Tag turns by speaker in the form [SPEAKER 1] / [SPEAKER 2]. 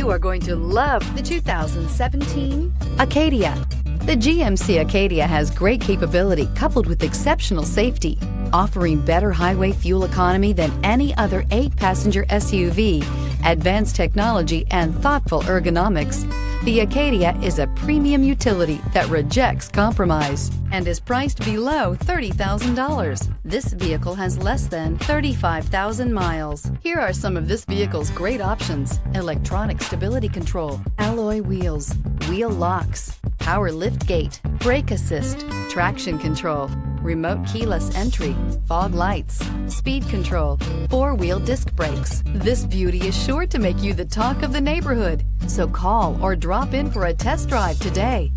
[SPEAKER 1] You are going to love the 2017 Acadia. The GMC Acadia has great capability coupled with exceptional safety, offering better highway fuel economy than any other 8-passenger SUV, advanced technology, and thoughtful ergonomics. The Acadia is a premium utility that rejects compromise and is priced below $30,000. This vehicle has less than 35,000 miles. Here are some of this vehicle's great options: electronic stability control, alloy wheels, wheel locks, power liftgate, brake assist, traction control, remote keyless entry, fog lights, speed control, 4-wheel disc brakes. This beauty is sure to make you the talk of the neighborhood. So call or drop in for a test drive today.